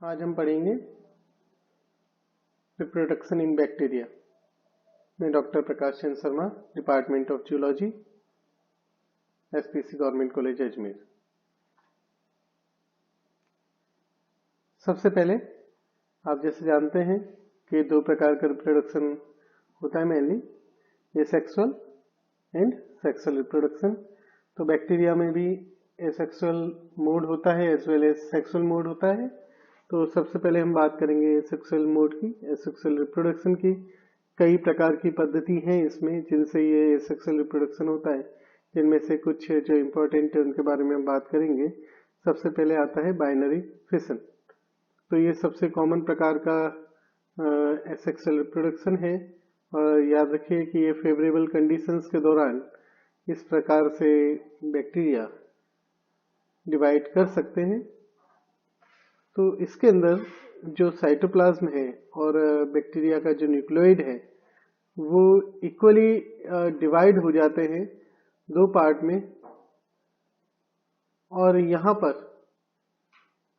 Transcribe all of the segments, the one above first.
आज हम पढ़ेंगे रिप्रोडक्शन इन बैक्टीरिया। मैं doctor Prakash Chandra Sharma, department of zoology, SPC government college Ajmer. सबसे पहले आप जैसे जानते हैं कि दो प्रकार का रिप्रोडक्शन होता है, mainly asexual and sexual reproduction. तो बैक्टीरिया में भी एसेक्सुअल मोड होता है as well as sexual mode होता है। तो सबसे पहले हम बात करेंगे एसेक्सुअल मोड की, एसेक्सुअल रिप्रोडक्शन की। कई प्रकार की पद्धति हैं इसमें जिनसे ये एसेक्सुअल रिप्रोडक्शन होता है, जिनमें से कुछ जो इम्पोर्टेंट है उनके बारे में हम बात करेंगे। सबसे पहले आता है बाइनरी फिशन। तो ये सबसे कॉमन प्रकार का एसेक्सुअल रिप्रोडक्शन है, और याद रखिए कि ये फेवरेबल कंडीशंस के दौरान इस प्रकार से बैक्टीरिया डिवाइड कर सकते हैं। तो इसके अंदर जो साइटोप्लाज्म है और बैक्टीरिया का जो न्यूक्लियोइड है वो इक्वली डिवाइड हो जाते हैं दो पार्ट में। और यहाँ पर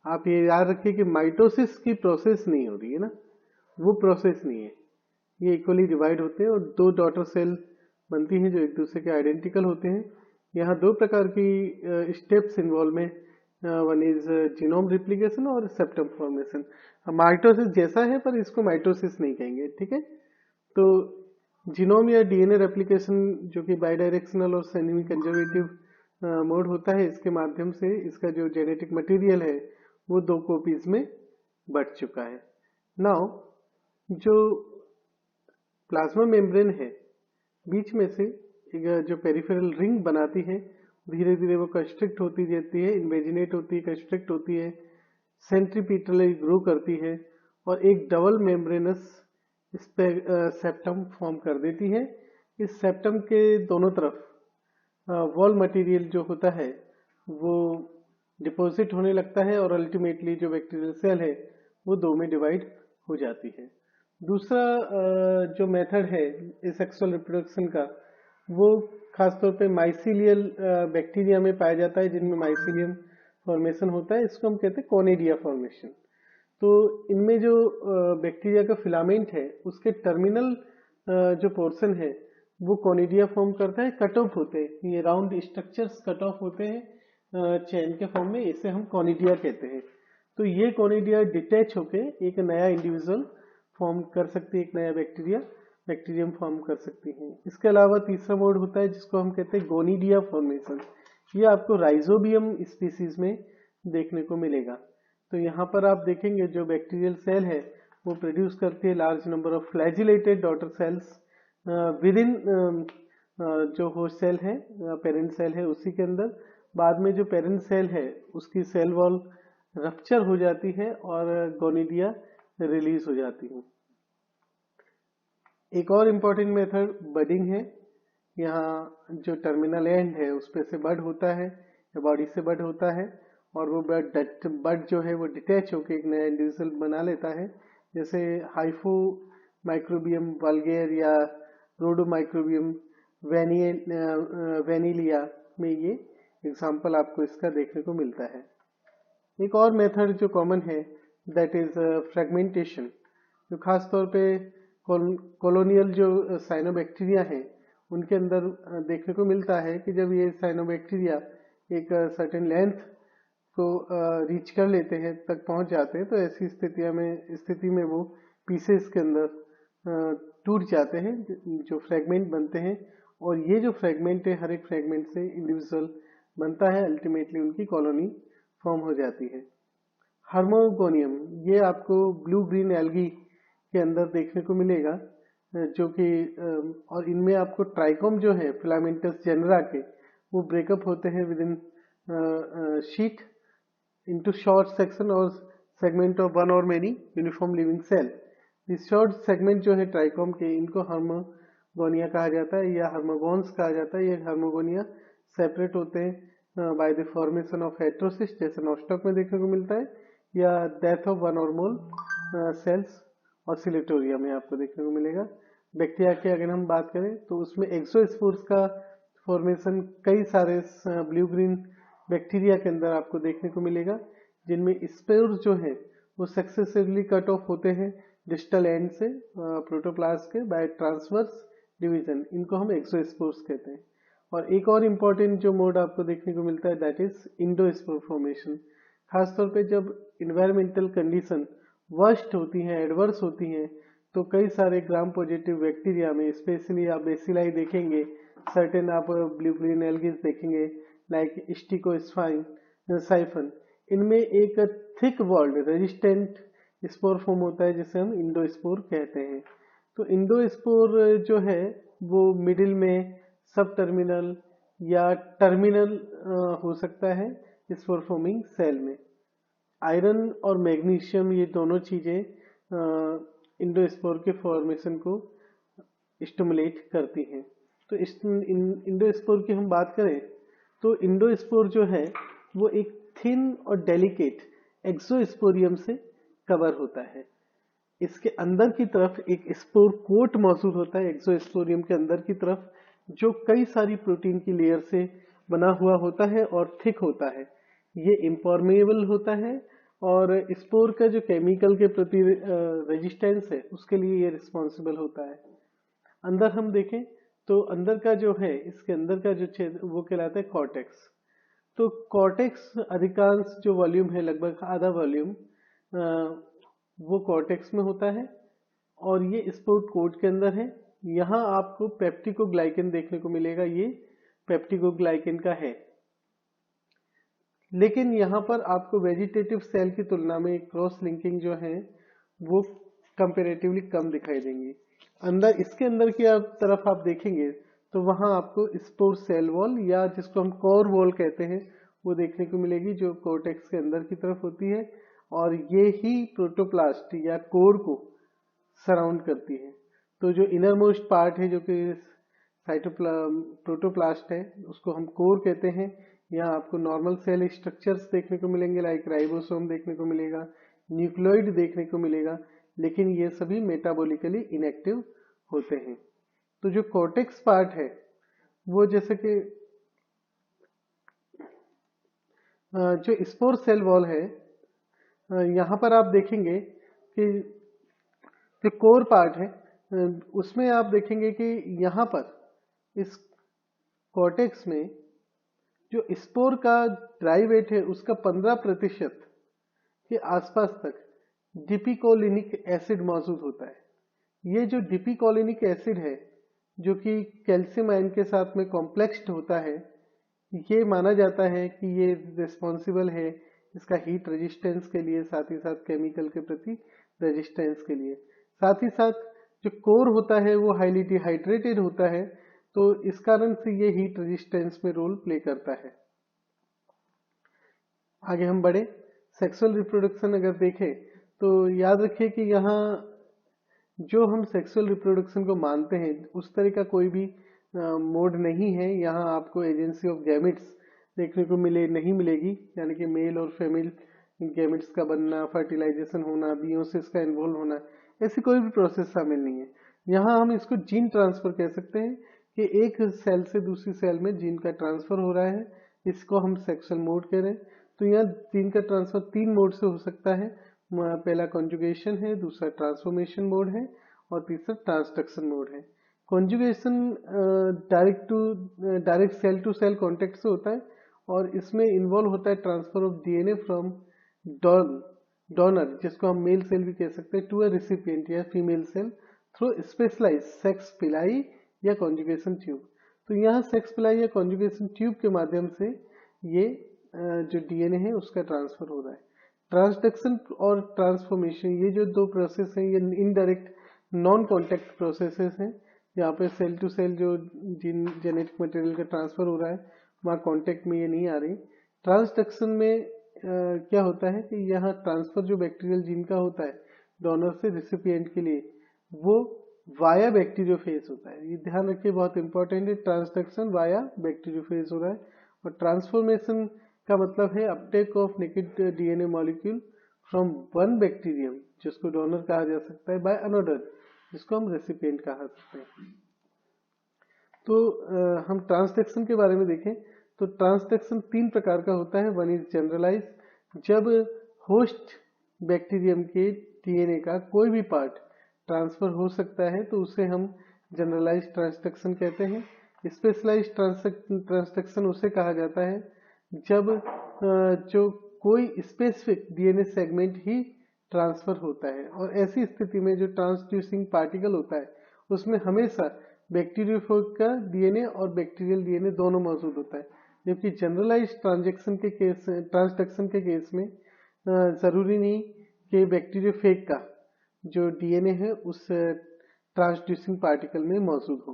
आप ये याद रखिए कि माइटोसिस की प्रोसेस नहीं हो रही है ना, वो प्रोसेस नहीं है। ये इक्वली डिवाइड होते हैं और दो डॉटर सेल बनती हैं जो एक दूसरे के आइडेंटिकल होते हैं। यहाँ दो प्रकार की स्टेप्स इन्वॉल्व में, वन इज जीनोम रिप्लिकेशन और सेप्टम फॉर्मेशन। माइटोसिस जैसा है पर इसको माइटोसिस नहीं कहेंगे, ठीक है। तो जीनोम या डीएनए रेप्लिकेशन जो कि बाइडायरेक्शनल और सेमी कंजर्वेटिव मोड होता है, इसके माध्यम से इसका जो जेनेटिक मटेरियल है वो दो कॉपीज में बट चुका है। नाउ जो प्लाज्मा मेम्ब्रेन है बीच में से एक जो पेरिफेरल रिंग बनाती है, धीरे धीरे वो कंस्ट्रिक्ट होती जाती है, इन्वेजिनेट होती है, कंस्ट्रिक्ट होती है, सेंट्रीपिटली ग्रो करती है और एक डबल मेम्ब्रेनस इस पे सेप्टम फॉर्म कर देती है। इस सेप्टम के दोनों तरफ वॉल मटेरियल जो होता है वो डिपॉजिट होने लगता है और अल्टीमेटली जो बैक्टीरियल सेल है वो दो में डिवाइड हो जाती है। दूसरा जो मेथड है एसेक्सुअल रिप्रोडक्शन का, वो खासतौर पे माइसीलियल बैक्टीरिया में पाया जाता है, जिनमें माइसीलियम फॉर्मेशन होता है। इसको हम कहते हैं कोनिडिया फॉर्मेशन। तो इनमें जो बैक्टीरिया का फिलामेंट है उसके टर्मिनल जो पोर्शन है वो कोनिडिया फॉर्म करता है, कट ऑफ होते हैं, ये राउंड स्ट्रक्चर्स कट ऑफ होते हैं चेन के फॉर्म में, इसे हम कोनिडिया कहते हैं। तो ये कोनिडिया डिटैच होके एक नया इंडिविजुअल फॉर्म कर सकती है, एक नया बैक्टीरियम फॉर्म कर सकती है। इसके अलावा तीसरा मोड होता है जिसको हम कहते हैं गोनिडिया फॉर्मेशन। ये आपको राइजोबियम स्पीसीज में देखने को मिलेगा। तो यहाँ पर आप देखेंगे जो बैक्टीरियल सेल है वो प्रोड्यूस करती है large number of flagellated daughter cells with in जो होस्ट सेल है, पेरेंट सेल है, उसी के अंदर। बाद में जो पेरेंट सेल है उसकी सेल वॉल रप्चर हो जाती है और गोनिडिया रिलीज हो जाती है। एक और इम्पोर्टेंट मेथड बडिंग है। यहाँ जो टर्मिनल एंड है उस पे से बड होता है या बॉडी से बड होता है और वो बड जो है वो डिटैच होकर एक नया इंडिविजुअल बना लेता है। जैसे हाइफो माइक्रोबियम वल्गेर या रोडोमाइक्रोबियम वेनिलिया में ये एग्जाम्पल आपको इसका देखने को मिलता है। एक और मेथड जो कॉमन है दैट इज फ्रेगमेंटेशन, जो खास तौर पे कॉलोनियल जो साइनोबैक्टीरिया है उनके अंदर देखने को मिलता है कि जब ये साइनोबैक्टीरिया एक सर्टेन लेंथ को रीच कर लेते हैं, तक पहुंच जाते हैं, तो ऐसी स्थिति में वो पीसेस के अंदर टूट जाते हैं, जो फ्रेगमेंट बनते हैं। और ये जो फ्रेगमेंट है, हर एक फ्रेगमेंट से इंडिविजुअल बनता है, अल्टीमेटली उनकी कॉलोनी फॉर्म हो जाती है। हार्मोगोनियम ये आपको ब्लू ग्रीन एल्गी के अंदर देखने को मिलेगा, जो कि और इनमें आपको ट्राइकोम जो है फिलामेंटस जेनरा के, वो ब्रेकअप होते हैं with in sheet into short section और सेगमेंट ऑफ वन और मेनी यूनिफॉर्म लिविंग सेल। इस शॉर्ट सेगमेंट जो है ट्राइकोम के, इनको हार्मोगोनिया कहा जाता है या हार्मोगोन्स कहा जाता है। ये हार्मोगोनिया सेपरेट होते हैं by the formation of heterocyst, जैसे नॉस्टॉक में देखने को मिलता है, या डेथ ऑफ वन और मोर सेल्स ऑसिलेटोरिया में आपको देखने को मिलेगा। बैक्टीरिया की अगर हम बात करें तो उसमें एक्सोस्पोर्स का फॉर्मेशन कई सारे ब्लू ग्रीन बैक्टीरिया के अंदर आपको देखने को मिलेगा, जिनमें स्पोर्स जो है वो सक्सेसिवली कट ऑफ होते हैं डिस्टल एंड से प्रोटोप्लास्ट के बाय ट्रांसवर्स डिवीजन। इनको हम एक्सोस्पोर्स कहते हैं। और एक और इम्पोर्टेंट जो मोड आपको देखने को मिलता है दैट इज इंडोस्पोर फॉर्मेशन। खासतौर पे जब इन्वायरमेंटल कंडीशन वर्स्ट होती हैं, एडवर्स होती हैं, तो कई सारे ग्राम पॉजिटिव बैक्टीरिया में स्पेशली आप बेसिलाई देखेंगे, सर्टेन आप ब्लू ग्रीन एल्गीज देखेंगे लाइक स्टिकोस्पाइन साइफन, इनमें एक thick walled resistant spore form होता है जिसे हम इंडोस्पोर कहते हैं। तो इंडोस्पोर जो है वो मिडिल में सब टर्मिनल या टर्मिनल हो सकता है स्पोर फॉर्मिंग सेल में। आयरन और मैग्नीशियम ये दोनों चीजें इंडोस्पोर के फॉर्मेशन को स्टिमुलेट करती हैं। तो इंडोस्पोर की हम बात करें तो इंडोस्पोर जो है वो एक थिन और डेलिकेट एक्सोस्पोरियम से कवर होता है। इसके अंदर की तरफ एक स्पोर कोट मौजूद होता है एक्सोस्पोरियम के अंदर की तरफ, जो कई सारी प्रोटीन की लेयर से बना हुआ होता है और थिक होता है। ये इम्परमेबल होता है और स्पोर का जो केमिकल के प्रति रेजिस्टेंस है उसके लिए ये रिस्पॉन्सिबल होता है। अंदर हम देखें तो अंदर का जो है, इसके अंदर का जो क्षेत्र वो कहलाता है कॉर्टेक्स। तो कॉर्टेक्स अधिकांश जो वॉल्यूम है, लगभग आधा वॉल्यूम वो कॉर्टेक्स में होता है और ये स्पोर कोट के अंदर है। यहाँ आपको पेप्टिकोग्लाइकेन देखने को मिलेगा, ये पेप्टिकोग्लाइकेन का है। लेकिन यहाँ पर आपको वेजिटेटिव सेल की तुलना में क्रॉस लिंकिंग जो है वो कंपेरेटिवली कम दिखाई देंगी। अंदर इसके अंदर की तरफ आप देखेंगे तो वहां आपको स्पोर सेल वॉल या जिसको हम कोर वॉल कहते हैं वो देखने को मिलेगी, जो कोर्टेक्स के अंदर की तरफ होती है और ये ही प्रोटोप्लास्ट या कोर को सराउंड करती है। तो जो इनर मोस्ट पार्ट है जो कि प्रोटोप्लास्ट है उसको हम कोर कहते हैं। यहाँ आपको नॉर्मल सेल स्ट्रक्चर्स देखने को मिलेंगे, लाइक राइबोसोम देखने को मिलेगा, न्यूक्लियोइड देखने को मिलेगा, लेकिन ये सभी मेटाबॉलिकली इनएक्टिव होते हैं। तो जो कॉर्टेक्स पार्ट है वो जैसे कि जो स्पोर सेल वॉल है, यहाँ पर आप देखेंगे कि जो कोर पार्ट है उसमें आप देखेंगे कि यहाँ पर इस कॉर्टेक्स में जो स्पोर का ड्राई वेट है उसका 15% के आसपास तक डिपिकोलिनिक एसिड मौजूद होता है। ये जो डिपिकोलिनिक एसिड है जो कि कैल्शियम आयन के साथ में कॉम्प्लेक्स्ड होता है, ये माना जाता है कि ये रिस्पॉन्सिबल है इसका हीट रेजिस्टेंस के लिए, साथ ही साथ केमिकल के प्रति रेजिस्टेंस के लिए। साथ ही साथ जो कोर होता है वो हाईली डिहाइड्रेटेड होता है, तो इस कारण से ये हीट रेजिस्टेंस में रोल प्ले करता है। आगे हम बढ़े, सेक्सुअल रिप्रोडक्शन अगर देखें तो याद रखिए कि यहाँ जो हम सेक्सुअल रिप्रोडक्शन को मानते हैं उस तरह का कोई भी मोड नहीं है। यहाँ आपको एजेंसी ऑफ गैमेट्स देखने को नहीं मिलेगी, यानी कि मेल और फीमेल गैमेट्स का बनना, फर्टिलाइजेशन होना, मियोसिस का इन्वॉल्व होना, ऐसी कोई भी प्रोसेस शामिल नहीं है। यहाँ हम इसको जीन ट्रांसफर कह सकते हैं कि एक सेल से दूसरी सेल में जीन का ट्रांसफर हो रहा है, इसको हम सेक्सुअल मोड कह रहे हैं। तो यहाँ जीन का ट्रांसफर 3 मोड से हो सकता है। पहला कॉन्जुगेशन है, दूसरा ट्रांसफॉर्मेशन मोड है और तीसरा ट्रांसडक्शन मोड है। Conjugation direct cell to cell contact से होता है और इसमें इन्वॉल्व होता है transfer of DNA from donor, जिसको हम मेल सेल भी कह सकते हैं, टू अ रिसिपिएंट या female cell through specialise sex pili या कॉन्जुगेशन ट्यूब। तो यहाँ सेक्स पिलाई या कॉन्जुगेशन ट्यूब के माध्यम से ये जो डीएनए है उसका ट्रांसफर हो रहा है। ट्रांसडक्शन और ट्रांसफॉर्मेशन, ये जो 2 प्रोसेस हैं ये इनडायरेक्ट नॉन कॉन्टैक्ट प्रोसेसेस हैं। यहाँ पे सेल टू सेल जो जेनेटिक मटेरियल का ट्रांसफर हो रहा है वहाँ कॉन्टैक्ट में ये नहीं आ रही। ट्रांसडक्शन में क्या होता है कि यहाँ ट्रांसफर जो बैक्टीरियल जीन का होता है डोनर से रिसिपिएंट के लिए, वो वाया बैक्टीरियोफेज होता है। ये ध्यान रखिए, बहुत इंपॉर्टेंट है। ट्रांसडक्शन वाया बैक्टीरियोफेज हो रहा है और ट्रांसफॉर्मेशन का मतलब है Uptake of naked DNA molecule from one bacterium, जिसको डोनर कहा जा सकता है, बाय अनदर, जिसको हम रेसिपिएंट कहा सकते हैं। तो हम ट्रांसडक्शन के बारे में देखें तो ट्रांसडक्शन 3 प्रकार का होता है। वन इज जनरलाइज, जब होस्ट बैक्टीरियम के डीएनए का कोई भी पार्ट ट्रांसफर हो सकता है तो उसे हम जनरलाइज ट्रांसडक्शन कहते हैं। स्पेशलाइज ट्रांसडक्शन उसे कहा जाता है जब जो कोई स्पेसिफिक डीएनए सेगमेंट ही ट्रांसफर होता है, और ऐसी स्थिति में जो ट्रांसड्यूसिंग पार्टिकल होता है उसमें हमेशा बैक्टीरियोफेज का डीएनए और बैक्टीरियल डीएनए दोनों मौजूद होता है। जबकि जनरलाइज ट्रांसडक्शन के केस में जरूरी नहीं कि बैक्टीरियोफेज का जो डीएनए है उस ट्रांसड्यूसिंग पार्टिकल में मौजूद हो।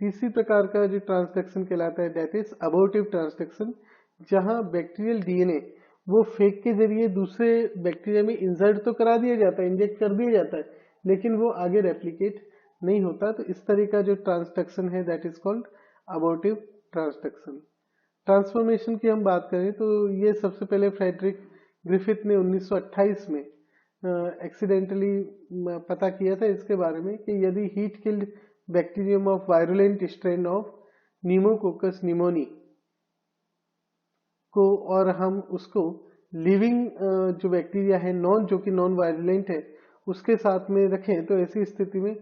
तीसरी प्रकार का जो ट्रांसडक्शन कहलाता है दैट इज अबॉर्टिव ट्रांसडक्शन, जहां बैक्टीरियल डीएनए वो फेक के जरिए दूसरे बैक्टीरिया में इंसर्ट तो करा दिया जाता है, इंजेक्ट कर दिया जाता है, लेकिन वो आगे रेप्लिकेट नहीं होता। तो इस तरह का जो ट्रांसडक्शन है that is called abortive transduction. Transformation की हम बात करें तो ये सबसे पहले फ्रेडरिक ग्रिफिथ ने 1928 में एक्सीडेंटली पता किया था इसके बारे में कि यदि heat killed bacterium of virulent strain of pneumococcus pneumoniae को और हम उसको लिविंग जो बैक्टीरिया है जो कि नॉन वायरुलेंट है उसके साथ में रखें तो ऐसी स्थिति में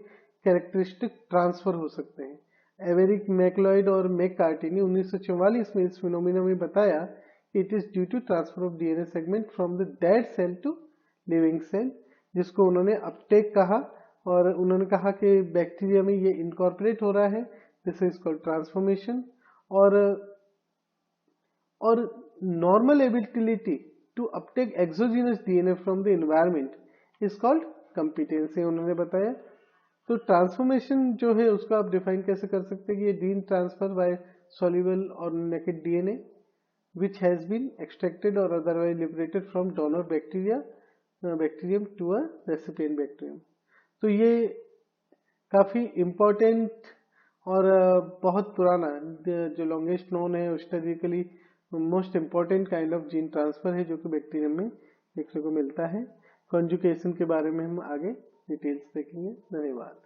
कैरेक्टरिस्टिक ट्रांसफर हो सकते हैं। एवेरिक मैकलॉयड और मैककार्टी ने 1944 में इस फिनोमिना में बताया कि it is due to transfer of DNA segment from the dead cell to living cell, जिसको उन्होंने अपटेक कहा, और उन्होंने कहा कि बैक्टीरिया में ये इनकॉर्पोरेट हो रहा है, दिस इज कॉल्ड ट्रांसफॉर्मेशन। और normal ability to uptake exogenous DNA from the environment is called competency, उन्होंने बताया। तो ट्रांसफॉर्मेशन जो है उसको आप डिफाइन कैसे कर सकते हैं कि ये जीन ट्रांसफर बाय सॉल्युबल और naked DNA which has been extracted or otherwise liberated from donor bacterium to a recipient bacterium। तो ये काफी इम्पोर्टेंट और बहुत पुराना जो लॉन्गेस्ट नोन है historically most important kind of gene transfer है जो कि बैक्टीरियम में देखने को मिलता है। कॉन्जुगेशन के बारे में हम आगे डिटेल्स देखेंगे। धन्यवाद।